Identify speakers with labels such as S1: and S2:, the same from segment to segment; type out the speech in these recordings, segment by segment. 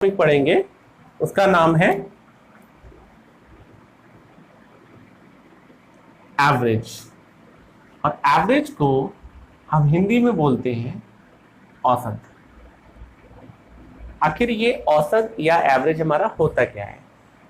S1: Topic पढ़ेंगे उसका नाम है एवरेज। और एवरेज को हम हिंदी में बोलते हैं औसत। आखिर ये औसत या एवरेज हमारा होता क्या है?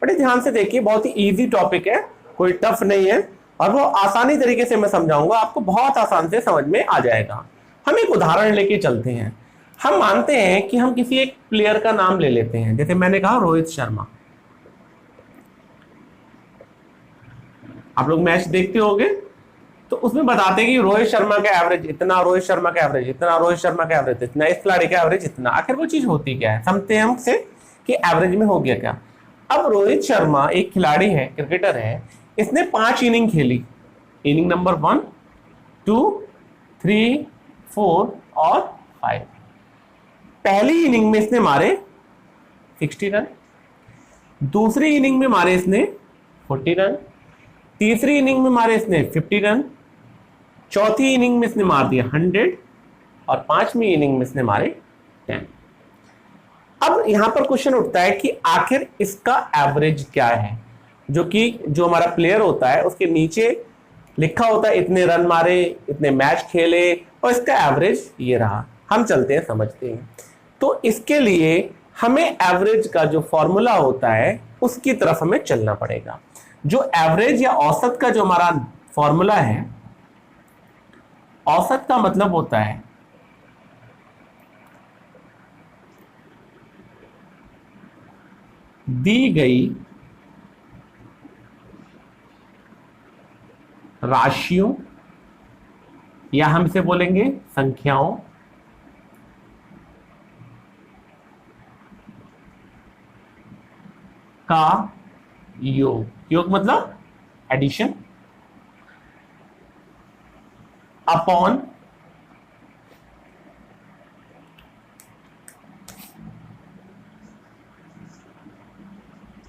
S1: बड़े ध्यान से देखिए, बहुत ही इजी टॉपिक है, कोई टफ नहीं है और वो आसानी तरीके से मैं समझाऊंगा, आपको बहुत आसान से समझ में आ जाएगा। हम एक उदाहरण लेके चलते हैं। हम मानते हैं कि हम किसी एक प्लेयर का नाम ले लेते हैं, जैसे मैंने कहा रोहित शर्मा। आप लोग मैच देखते होंगे तो उसमें बताते हैं कि रोहित शर्मा का एवरेज इतना, रोहित शर्मा का एवरेज इतना, रोहित शर्मा का एवरेज इतना, इस खिलाड़ी का एवरेज इतना। आखिर वो चीज होती क्या है, समझते हैं हमसे कि एवरेज में हो गया क्या। अब रोहित शर्मा एक खिलाड़ी है, क्रिकेटर है, इसने 5 इनिंग खेली। इनिंग नंबर 1, 2, 3, 4 और 5। पहली इनिंग में इसने मारे 60 रन, दूसरी इनिंग में मारे इसने 40 रन, तीसरी इनिंग में मारे इसने 50 रन, चौथी इनिंग में इसने मार दिया 100 और पांचवी इनिंग में इसने मारे 10। अब यहां पर क्वेश्चन उठता है कि आखिर इसका एवरेज क्या है, जो हमारा प्लेयर होता है उसके नीचे लिखा होता है इतने रन मारे, इतने मैच खेले और इसका एवरेज ये रहा। हम चलते हैं, समझते हैं। तो इसके लिए हमें एवरेज का जो फॉर्मूला होता है उसकी तरफ हमें चलना पड़ेगा। जो एवरेज या औसत का जो हमारा फॉर्मूला है, औसत का मतलब होता है दी गई राशियों या हम इसे बोलेंगे संख्याओं का योग। योग मतलब एडिशन अपॉन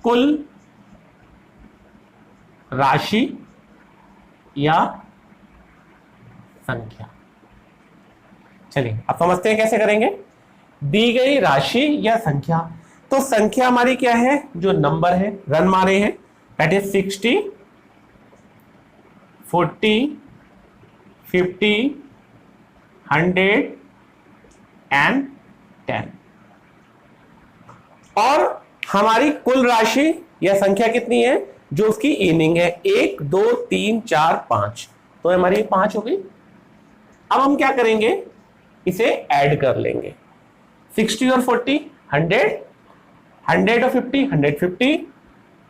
S1: कुल राशि या संख्या। चलिए अब समझते हैं कैसे करेंगे। दी गई राशि या संख्या, तो संख्या हमारी क्या है, जो नंबर है, रन मारे हैं, दैट इज 60, 40, 50, 100 एंड 10। और हमारी कुल राशि या संख्या कितनी है, जो उसकी इनिंग है, 1, 2, 3, 4, 5, तो हमारी 5 हो गई। अब हम क्या करेंगे, इसे ऐड कर लेंगे। 60 और 40 100, 100 और 50 150,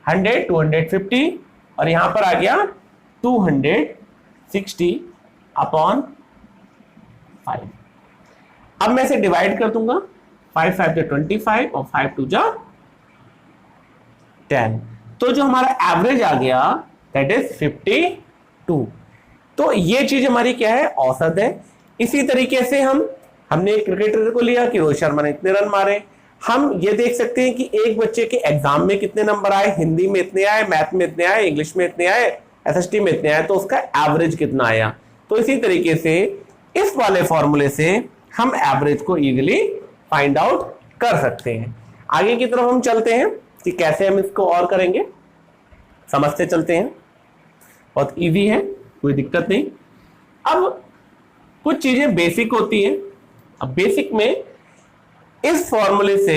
S1: 100 250 और यहां पर आ गया 260 अपॉन 5। अब मैं इसे डिवाइड कर दूंगा, 5 5 जो 25 और 5 2 जा 10। तो जो हमारा एवरेज आ गया दैट इज 52। तो ये चीज हमारी क्या है, औसत है। इसी तरीके से हमने एक क्रिकेटर को लिया कि रोहित शर्मा ने इतने रन मारे। हम ये देख सकते हैं कि एक बच्चे के एग्जाम में कितने नंबर आए, हिंदी में इतने आए, मैथ में इतने आए, इंग्लिश में इतने आए, एसएसटी में इतने आए, तो उसका एवरेज कितना आया। तो इसी तरीके से इस वाले फॉर्मूले से हम एवरेज को इजीली फाइंड आउट कर सकते हैं। आगे की तरफ हम चलते हैं कि कैसे हम इसको और करेंगे, समझते चलते हैं। बहुत इजी है, कोई दिक्कत नहीं। अब कुछ चीजें बेसिक होती हैं। अब बेसिक में इस फॉर्मूले से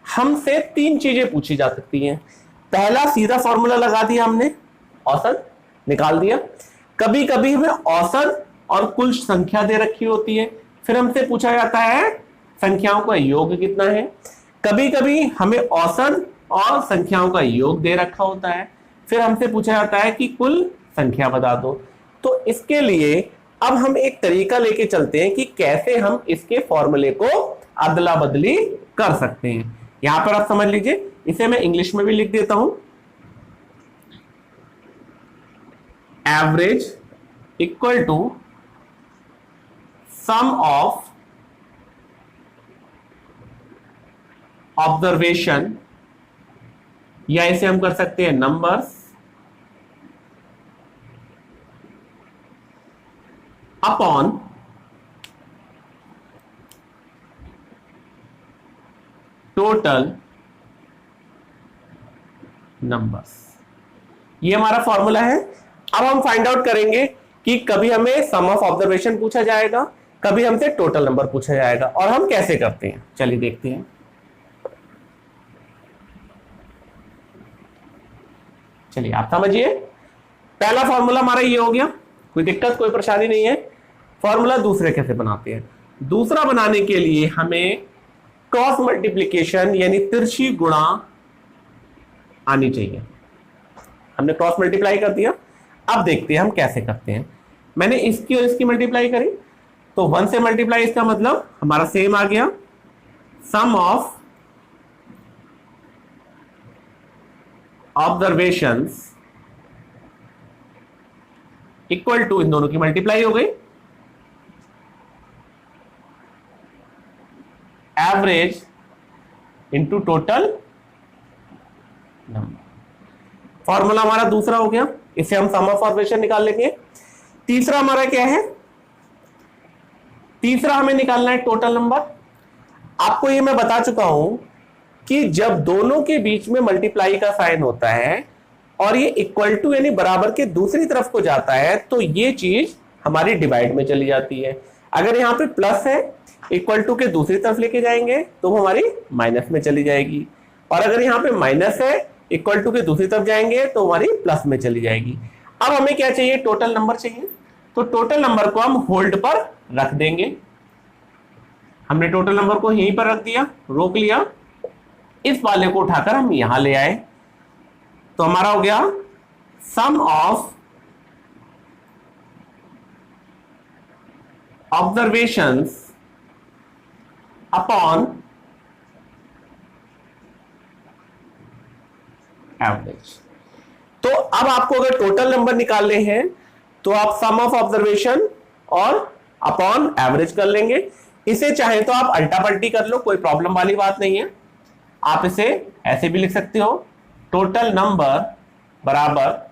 S1: हमसे 3 चीजें पूछी जा सकती हैं। पहला, सीधा फॉर्मूला लगा दिया हमने, औसत निकाल दिया। कभी कभी हमें औसत और कुल संख्या दे रखी होती है, फिर हमसे पूछा जाता है संख्याओं का योग कितना है। कभी कभी हमें औसत और संख्याओं का योग दे रखा होता है, फिर हमसे पूछा जाता है कि कुल संख्या बता दो। तो इसके लिए अब हम एक तरीका लेके चलते हैं कि कैसे हम इसके फॉर्मूले को अदला बदली कर सकते हैं। यहां पर आप समझ लीजिए, इसे मैं इंग्लिश में भी लिख देता हूं। Average equal to sum of observation, या इसे हम कर सकते हैं नंबर्स अपॉन टोटल नंबर्स। ये हमारा फॉर्मूला है। अब हम फाइंड आउट करेंगे कि कभी हमें सम ऑफ ऑब्जर्वेशन पूछा जाएगा, कभी हमसे टोटल नंबर पूछा जाएगा, और हम कैसे करते हैं चलिए देखते हैं। चलिए आप समझिए, पहला फॉर्मूला हमारा ये हो गया, कोई दिक्कत कोई परेशानी नहीं है। फॉर्मूला दूसरे कैसे बनाते हैं? दूसरा बनाने के लिए हमें क्रॉस मल्टीप्लीकेशन यानी तिरछी गुणा आनी चाहिए। हमने क्रॉस मल्टीप्लाई कर दिया, अब देखते हैं हम कैसे करते हैं। मैंने इसकी और इसकी मल्टीप्लाई करी, तो 1 से मल्टीप्लाई, इसका मतलब हमारा सेम आ गया। सम ऑफ ऑब्जर्वेशंस इक्वल टू, इन दोनों की मल्टीप्लाई हो गई, average into total number. Formula हमारा दूसरा हो गया, इसे हम सम ऑफ ऑब्जर्वेशन निकाल लेंगे। तीसरा हमारा क्या है? तीसरा हमें निकालना है टोटल नंबर। आपको ये मैं बता चुका हूं कि जब दोनों के बीच में मल्टीप्लाई का साइन होता है और ये इक्वल टू यानी बराबर के दूसरी तरफ को जाता है, तो ये चीज हमारी डिवाइड में चली जाती है। अगर यहां पे प्लस है, इक्वल टू के दूसरी तरफ लेके जाएंगे तो वो हमारी माइनस में चली जाएगी, और अगर यहां पे माइनस है, इक्वल टू के दूसरी तरफ जाएंगे तो हमारी प्लस में चली जाएगी। अब हमें क्या चाहिए? टोटल नंबर चाहिए। तो टोटल नंबर को हम होल्ड पर रख देंगे। हमने टोटल नंबर को यहीं पर रख दिया, रोक लिया, इस वाले को उठाकर हम यहां ले आए, तो हमारा हो गया सम ऑफ ऑब्जर्वेशंस अपॉन एवरेज। तो अब आपको अगर टोटल नंबर निकालने हैं तो आप सम ऑफ ऑब्जर्वेशन और अपॉन एवरेज कर लेंगे। इसे चाहे तो आप अल्टा पल्टी कर लो, कोई प्रॉब्लम वाली बात नहीं है। आप इसे ऐसे भी लिख सकते हो, टोटल नंबर बराबर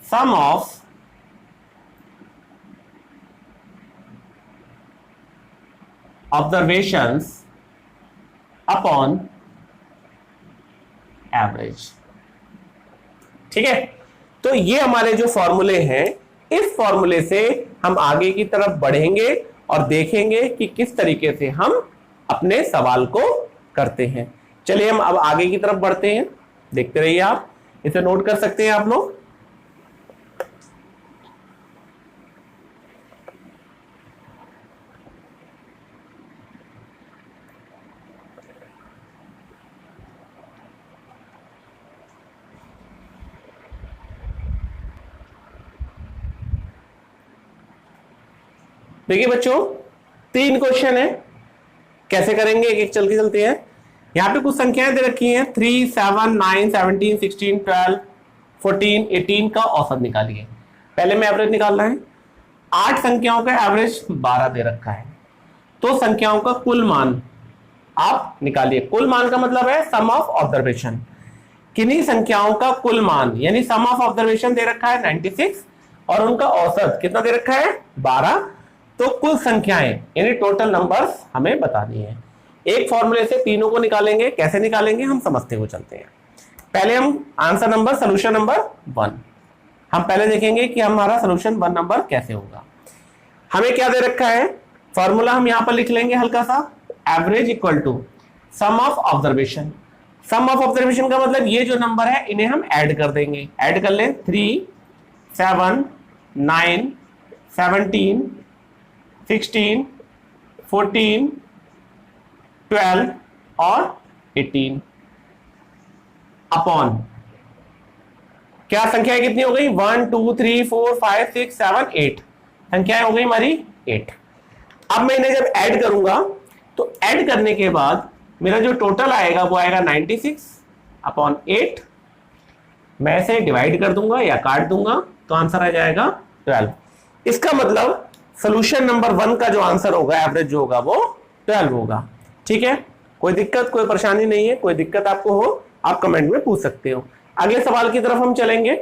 S1: सम ऑफ ऑब्जर्वेशंस अपॉन एवरेज। ठीक है, तो ये हमारे जो फॉर्मूले हैं, इस फॉर्मूले से हम आगे की तरफ बढ़ेंगे और देखेंगे कि किस तरीके से हम अपने सवाल को करते हैं। चलिए हम अब आगे की तरफ बढ़ते हैं, देखते रहिए आप, इसे नोट कर सकते हैं आप लोग। देखिए बच्चों, 3 क्वेश्चन है, कैसे करेंगे एक एक चल के चलते हैं। यहां पे कुछ संख्याएं दे रखी हैं, 3, 7, 9, 17, 16, 12, 14, 18 का औसत निकालिए। पहले में एवरेज निकालना है। 8 संख्याओं का एवरेज 12 दे रखा है, तो संख्याओं का कुल मान आप निकालिए। कुल मान का मतलब है सम ऑफ ऑब्जर्वेशन। किन्हीं संख्याओं का कुल मान यानी सम ऑफ ऑब्जर्वेशन दे रखा है 96 और उनका औसत कितना दे रखा है? 12। तो कुल संख्याएं यानी टोटल नंबर्स हमें बतानी है। एक फॉर्मूले से तीनों को निकालेंगे, कैसे निकालेंगे हम समझते हुए चलते हैं। पहले हम आंसर नंबर, सोल्यूशन नंबर 1 हम पहले देखेंगे कि हमारा सोल्यूशन 1 नंबर कैसे होगा। हमें क्या दे रखा है? फॉर्मूला हम यहां पर लिख लेंगे हल्का सा, average equal to sum of observation. Sum of observation का मतलब ये जो नंबर है इन्हें हम ऐड कर देंगे। ऐड कर लें, 3, 7, 9, 17, 16, 14, 12 और 18 अपॉन क्या संख्याएं कितनी हो गई? 1, 2, 3, 4, 5, 6, 7, 8 संख्याएं हो गई हमारी 8। अब मैं इन्हें जब ऐड करूंगा तो ऐड करने के बाद मेरा जो टोटल आएगा वो आएगा 96 अपॉन 8। मैं इसे डिवाइड कर दूंगा या काट दूंगा तो आंसर आ जाएगा 12। इसका मतलब सोल्यूशन नंबर 1 का जो आंसर होगा, एवरेज जो होगा वो 12 होगा। ठीक है, कोई दिक्कत कोई परेशानी नहीं है। कोई दिक्कत आपको हो आप कमेंट में पूछ सकते हो। अगले सवाल की तरफ हम चलेंगे।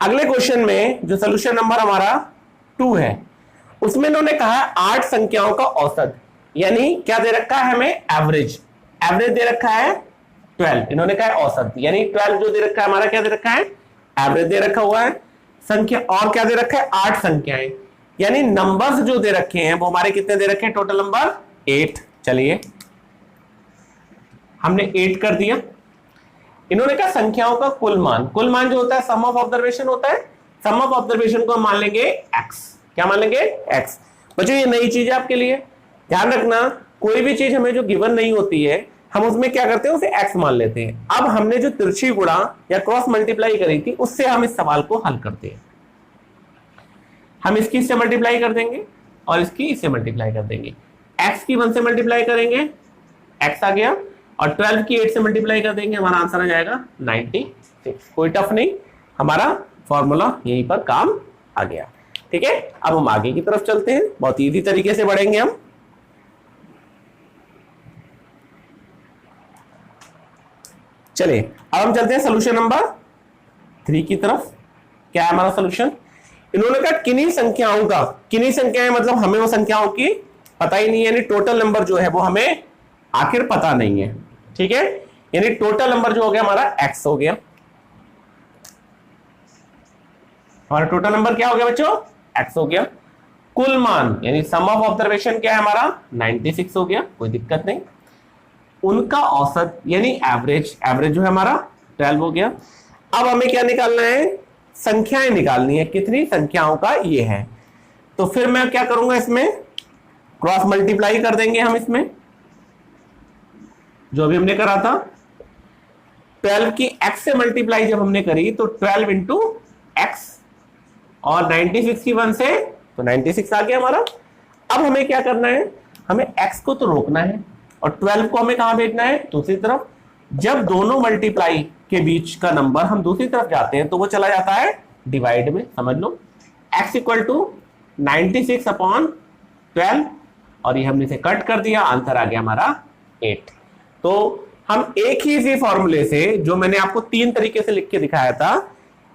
S1: अगले क्वेश्चन में जो सोल्यूशन नंबर हमारा 2 है, उसमें इन्होंने कहा है 8 संख्याओं का औसत, यानी क्या दे रखा है हमें, एवरेज। एवरेज दे रखा है 12, इन्होंने कहा है औसत, यानी 12 जो दे रखा है हमारा क्या दे रखा है, एवरेज दे रखा हुआ है। संख्या और क्या दे रखा है, 8 संख्याएं, यानी नंबर्स जो दे रखे हैं वो हमारे कितने दे रखे हैं, टोटल नंबर 8। चलिए हमने 8 कर दिया। इन्होंने कहा संख्याओं का कुल मान, कुल मान जो होता है सम ऑफ ऑब्जर्वेशन होता है, सम ऑफ ऑब्जर्वेशन को हम मान लेंगे x। क्या मान लेंगे, x। बच्चों ये नई चीज है आपके लिए, ध्यान रखना, कोई भी चीज हमें जो गिवन नहीं होती है हम उसमें क्या करते हैं, उसे x मान लेते हैं। अब हमने जो तिरछी गुणा या क्रॉस मल्टीप्लाई करी थी उससे हम इस सवाल को हल करते हैं। हम इसकी इससे मल्टीप्लाई कर देंगे और इसकी इससे मल्टीप्लाई कर देंगे। x की 1 से मल्टीप्लाई करेंगे, x आ गया, और 12 की 8 से मल्टीप्लाई कर देंगे, हमारा आंसर आ जाएगा 96। कोई टफ नहीं, हमारा फॉर्मूला यहीं पर काम आ गया। ठीक है, अब हम आगे की तरफ चलते हैं, बहुत इजी तरीके से बढ़ेंगे हम। चलिए अब हम चलते हैं सोल्यूशन नंबर 3 की तरफ। क्या है हमारा सोल्यूशन, इन्होंने कहा किन्हीं संख्याओं का, किन्हीं संख्याएं मतलब हमें वो संख्याओं की पता ही नहीं है, यानी टोटल नंबर जो है वो हमें आखिर पता नहीं है। ठीक है, यानी टोटल नंबर जो हो गया हमारा x हो गया, हमारा टोटल नंबर क्या हो गया बच्चों, x हो गया। कुल मान यानी सम ऑफ ऑब्जर्वेशन क्या है हमारा, 96 हो गया, कोई दिक्कत नहीं। उनका औसत यानी एवरेज, एवरेज जो है हमारा 12 हो गया। अब हमें क्या निकालना है, संख्याएं निकालनी है, कितनी संख्याओं का ये है। तो फिर मैं क्या करूंगा, इसमें क्रॉस मल्टीप्लाई कर देंगे हम, इसमें जो भी हमने करा था 12 की x से मल्टीप्लाई जब हमने करी तो 12 इंटू एक्स, और 96 की 1 से तो 96 आ गया हमारा। अब हमें क्या करना है, हमें x को तो रोकना है और 12 को हमें कहां भेजना है, दूसरी तरफ। जब दोनों मल्टीप्लाई के बीच का नंबर हम दूसरी तरफ जाते हैं तो वो चला जाता है डिवाइड में, समझ लो। x इक्वल टू 96 अपॉन 12, और ये हमने इसे कट कर दिया, आंसर आ गया हमारा 8। तो हम एक ही इसी फॉर्मूले से, जो मैंने आपको 3 तरीके से लिख के दिखाया था,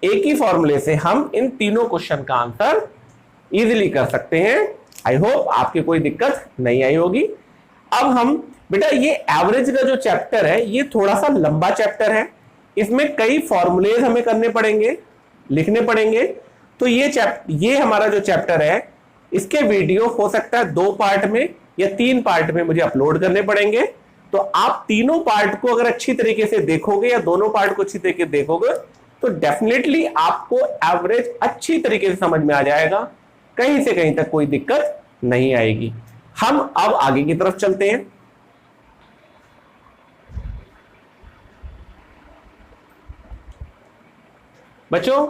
S1: एक ही फॉर्मूले से हम इन तीनों क्वेश्चन का आंसर इजीली कर सकते हैं। आई होप आपकी कोई दिक्कत नहीं आई होगी। अब हम बेटा ये एवरेज का जो चैप्टर है ये थोड़ा सा लंबा चैप्टर है, इसमें कई फॉर्मूलेज हमें करने पड़ेंगे, लिखने पड़ेंगे। तो ये हमारा जो चैप्टर है इसके वीडियो हो सकता है 2 पार्ट में या 3 पार्ट में मुझे अपलोड करने पड़ेंगे। तो आप तीनों पार्ट को अगर अच्छी तरीके से देखोगे या दोनों पार्ट को अच्छी तरीके से देखोगे तो डेफिनेटली आपको एवरेज अच्छी तरीके से समझ में आ जाएगा, कहीं से कहीं तक कोई दिक्कत नहीं आएगी। हम अब आगे की तरफ चलते हैं। बच्चों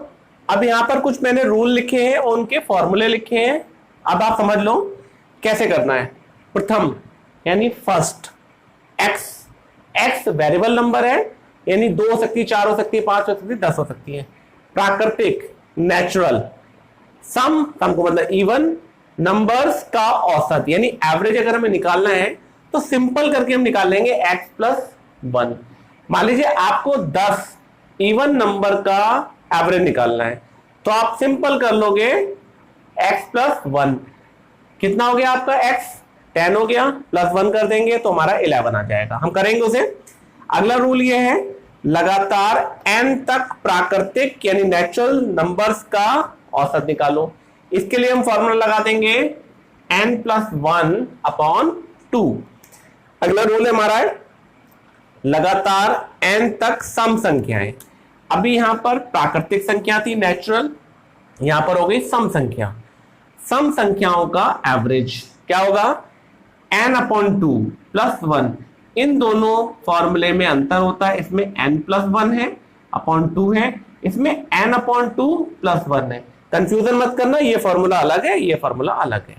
S1: अब यहां पर कुछ मैंने रूल लिखे हैं और उनके फॉर्मूले लिखे हैं, अब आप समझ लो कैसे करना है। प्रथम यानी फर्स्ट, x वेरिएबल नंबर है, यानी 2 हो सकती है, 4 हो सकती है, 5 हो सकती है, 10 हो सकती है। प्राकृतिक नेचुरल, सम को मतलब इवन, नंबर्स का औसत यानी एवरेज अगर हमें निकालना है तो सिंपल करके हम निकाल लेंगे x प्लस 1। मान लीजिए आपको 10 इवन नंबर का एवरेज निकालना है तो आप सिंपल कर लोगे x प्लस 1, कितना हो गया आपका x, 10 हो गया, प्लस 1 कर देंगे तो हमारा 11 आ जाएगा। हम करेंगे उसे। अगला रूल ये है, लगातार n तक प्राकृतिक यानी नेचुरल नंबर्स का औसत निकालो। इसके लिए हम फॉर्मूला लगा देंगे n प्लस 1 अपॉन 2। अगला रूल है हमारा लगातार n तक सम संख्याएं। अभी यहां पर प्राकृतिक संख्या थी नेचुरल, यहां पर हो गई सम संख्या। सम संख्याओं का एवरेज क्या होगा, n अपॉन 2 प्लस 1। इन दोनों फॉर्मूले में अंतर होता है, इसमें n प्लस 1 है अपॉन 2 है, इसमें n अपॉन 2 प्लस 1 है। कंफ्यूजन मत करना, ये फॉर्मूला अलग है, ये फॉर्मूला अलग है।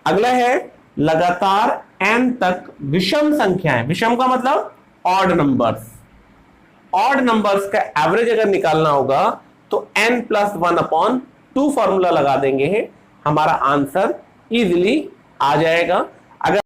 S1: अगला है लगातार n तक विषम संख्याएं। विषम का मतलब ऑड नंबर्स। ऑड नंबर्स का एवरेज अगर निकालना होगा तो n प्लस 1 अपॉन 2 फॉर्मूला लगा देंगे, हमारा आंसर इजीली आ जाएगा।